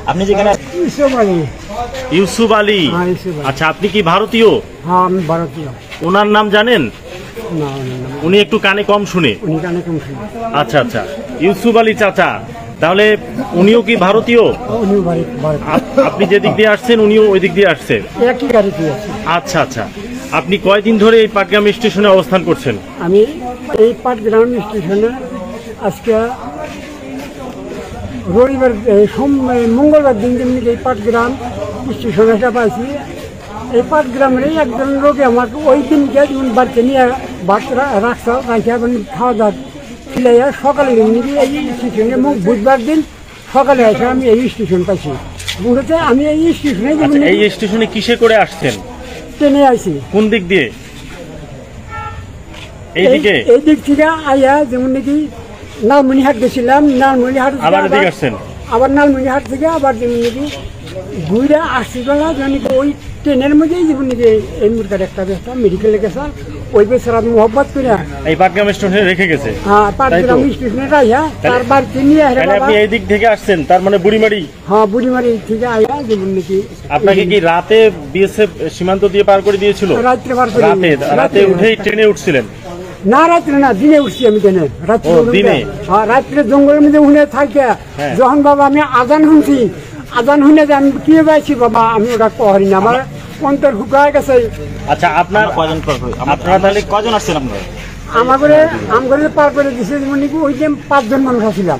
আপনি যেখানে ইউসুফ আলী, আচ্ছা আপনি কি ভারতীয়? হ্যাঁ আমি ভারতীয়। ওনার নাম জানেন? না, উনি একটু কানে কম শুনে। আচ্ছা আচ্ছা, ইউসুফ আলী চাচা, তাহলে উনিও কি ভারতীয়? আপনি যে দিক দিয়ে আসছেন উনিও ওই দিক দিয়ে আসছে? একই গাড়িতে। আচ্ছা আচ্ছা, আপনি কয়দিন ধরে এই পাটগ্রাম স্টেশনে অবস্থান করছেন? আমি এই পাটগ্রাম স্টেশনে আজকে রবিবার মঙ্গলবার দিন যেমনি এই পাটগ্রাম স্টেশনে এসে পাইছি। এই পাটগ্রামের একজন লোকে আমাকে ওই দিনকে যেমন বাড়িতে নিয়ে বাচ্চারা রাখছে, খাওয়া দাওয়া খিলাইয়া সকালে যেমনি এই স্টেশনে বুধবার দিন সকালে এসে আমি এই স্টেশন পাইছি। মূলত আমি এই স্টেশনে এই স্টেশনে কিসে করে আসছেন? ট্রেনে আইছি। কোন দিক দিয়ে? এই দিক থেকে আইয়া যেমন নাকি লালমনিহাট গেছিলাম, লালমনিহাট আবার লালমনিহাট থেকে আবার যেমন নাকি ঘুরে আসছি বেলা যেমন ওই ট্রেনের মধ্যেই যেমন নাকি এই মুরগার একটা ব্যবস্থা মেডিকেলে গেছে, ওই বেচারা মোহব্বত করে এই পাটগ্রাম স্টেশনে রেখে গেছে। হ্যাঁ পাটগ্রাম স্টেশনে আইয়া তার বাড়িতে নিয়ে আপনি এই দিক থেকে আসছেন, তার মানে বুড়িমারি? হ্যাঁ বুড়িমারি থেকে আইয়া যেমন নাকি। আপনাকে কি রাতে বিএসএফ সীমান্ত দিয়ে পার করে দিয়েছিল? রাতে উঠেই ট্রেনে উঠছিলেন? না রাত্রে না, দিনে উঠছি আমি ট্রেনে। রাত্রে জঙ্গলের মধ্যে উঠে থাকে যখন বাবা আমি আজান শুনছি, আজান শুনে যে আমি কি পাইছি বাবা আমি ওটা করি না, আমার অন্তর শুকায় গেছে। আচ্ছা আপনারা তাহলে কজন আসছেন? আমাকে পার করে দিছে যেমন নাকি ওই যে 5 জন মানুষ আসছিলাম।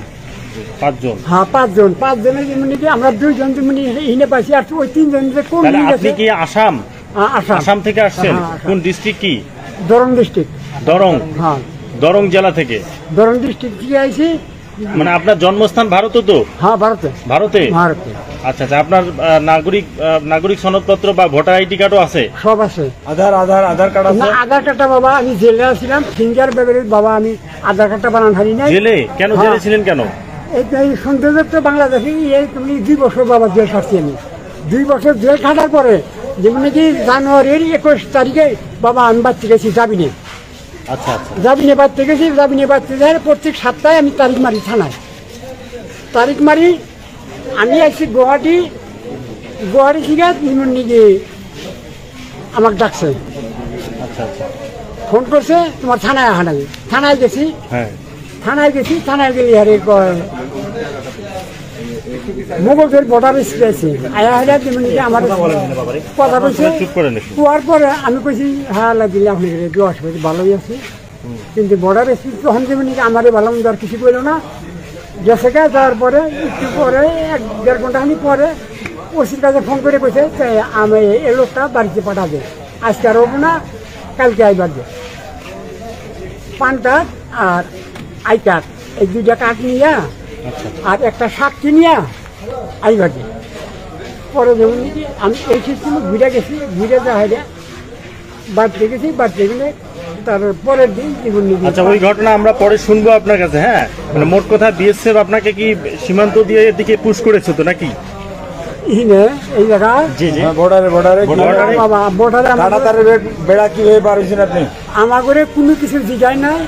5 জন? হ্যাঁ 5 জন। 5 জনের যেমন নাকি আমরা 2 জন যেমন এনে পাইছি, আর ওই 3 জন যে কোন দিকে গেছে। আপনি কি আসাম থেকে আসছেন? কোন ডিস্ট্রিক্ট? কি দরং ডিস্ট্রিক্ট? দরং? হ্যাঁ দরং জেলা থেকে। দরং ডিস্ট্রিক্ট থেকে আইছি। মানে আপনার জন্মস্থান ভারতে তো? হ্যাঁ ভারতে। আচ্ছা আচ্ছা, আপনার নাগরিক সনদপত্র বা ভোটার আইডি কার্ডও আছে? সব আছে। আধার কার্ড আছে? আধার কার্ডটা বাবা আমি জেলে ছিলাম, ফিঙ্গার ব্যাপারে বাবা আমি আধার কার্ডটা বানান হারি নাই। জেলে কেন? জেলে ছিলেন কেন? এই সৌন্দর্য বাংলাদেশে তুমি 2 বছর বাবা জেল খাচ্ছি আমি। 2 বছর জেল খাটার পরে যেমন নাকি জানুয়ারির 21 তারিখে বাবা আমি বাড়তে গেছি জাবিনে। আচ্ছা আচ্ছা, জাবিনে বাড়তে গেছি। জাবিনে বাড়তে যাই প্রত্যেক সপ্তাহে আমি তারিখ মারি থানায়। তারিখ মারি আমি আসছি গুয়াহাটি থেকে যেমন নাকি আমাকে ডাকছে। আচ্ছা আচ্ছা, ফোন করছে তোমার থানায় হানাবি। থানায় গেছি। থানায় গেলে আরে মোগলদের বর্ডার পেয়েছি আয়া হাজার যেমন আমার কথা বলছে। কুয়ার পরে আমি কইছি হ্যাঁ দিলে আপনি অসুবিধা ভালোই আছে, কিন্তু বর্ডার এসপি তখন যেমন আমারে ভালো মন্দ আর কিছু করলো না। গেছে যাওয়ার পরে একটু পরে 1-1.5 ঘন্টা পরে ওসির কাছে ফোন করে কইছে আমি এই লোকটা বাড়িতে পাঠাবে, আজকে আর হবো না, কালকে আইবার দে। PAN card R I card এই 2টা কার্ড নিয়ে আর একটা সাক্ষী নিয়ে আইবার দে। পরে যেমন আমি এই সিস্টেমে ঘুরে গেছি, ঘুরে যাওয়া বাড়তে গেছি। বাড়তে গেলে তার পরের দিন জীবন। আচ্ছা, ওই ঘটনা আমরা পরে শুনবো আপনার কাছে। হ্যাঁ, মানে মোট কথা বিএসএফ আপনাকে কি সীমান্ত দিয়ে এদিকে পুশ করেছে তো নাকি? এই জায়গায় বেড়া কি হয়ে পারছেন আপনি? আমার ঘরে কোনো কিছু জিগায় নাই,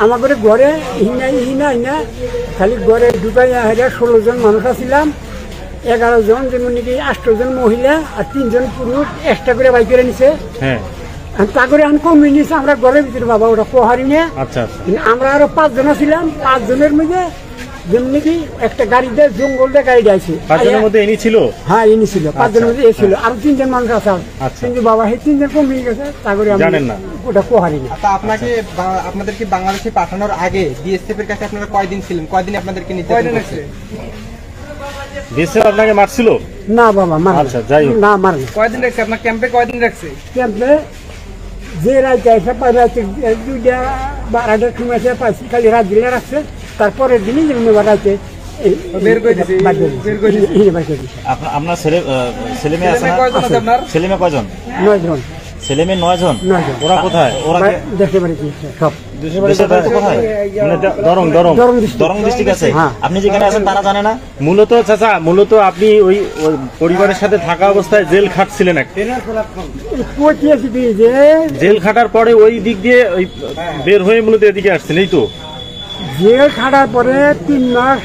আমার ঘরে ঘরে হিনা খালি ঘরে ঢুকাই 16 জন মানুষ আসছিলাম। 11 জন যেমন নাকি 8 জন মহিলা আর 3 জন পুরুষ এক্সট্রা করে বাইক করে নিছে। হ্যাঁ, তা করে আমি কমিয়ে নিয়েছি আমরা ঘরের ভিতরে বাবা ওটা পোহারি নিয়ে। আচ্ছা, আমরা আরো 5 জন ছিলাম। 5 জনের মধ্যে যেমন নাকি একটা গাড়িতে জঙ্গল দিয়ে গাড়ি যাইছে। 5 জনের মধ্যে ইনি ছিল? হ্যাঁ ইনি ছিল। 5 জনের মধ্যে এ ছিল, আর 3 জন মানুষ আছে। কিন্তু বাবা সেই 3 জন কমিয়ে গেছে, তা করে আমি জানেন না ওটা পোহারি না। আপনাকে আপনাদেরকে বাংলাদেশে পাঠানোর আগে বিএসএফ এর কাছে আপনারা কয়দিন ছিলেন? কয়দিন আপনাদেরকে নিতে হয়েছে? বিএসএফ আপনাকে মারছিল? না বাবা মার। আচ্ছা, যাই হোক, না মারেনি। কয়দিন রাখছে আপনার ক্যাম্পে? কয়দিন রাখছে ক্যাম্পে? যে রাইতে এসে রাইতে 2টা 12টার সময় এসে পাইছি, খালি রাত দিলে রাখছে। তারপরের দিনই যেমন রাইতে বের করে দিছে। আপনার ছেলে মেয়ে আছে? ছেলে মেয়ে কয়জন? 9 জন। ছেলে মেয়ে 9 জন। ওরা কোথায়? ওরা দেশে বাড়িতে সব। কোথায়? মানে দরং ডিস্ট্রিক্ট আছে। আপনি যেখানে আছেন তারা জানে না? মূলত চাচা, মূলত আপনি ওই পরিবারের সাথে থাকা অবস্থায় জেল খাটছিলেন। জেল খাটার পরে ওই দিক দিয়ে ওই বের হয়ে মূলত এদিকে আসছেন, এই তো? জেল খাটার পরে 3 মাস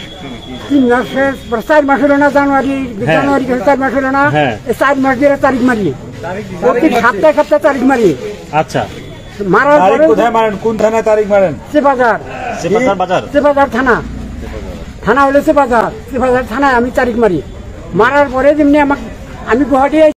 4 মাস হলো না, জানুয়ারি থেকে 4 মাস হলো না, হ্যাঁ। এই 4 মাস দিয়ে তারিখ মারি, প্রতি সপ্তাহে তারিখ মারি। আচ্ছা, মারার পরে কোথায় মারেন, কোন থানায় তারিখ মারেন? চেপাজার চেপাজার থানা হলো চেপাজার থানায় আমি তারিখ মারি। মারার পরে যেমনি আমি গুয়াহাটি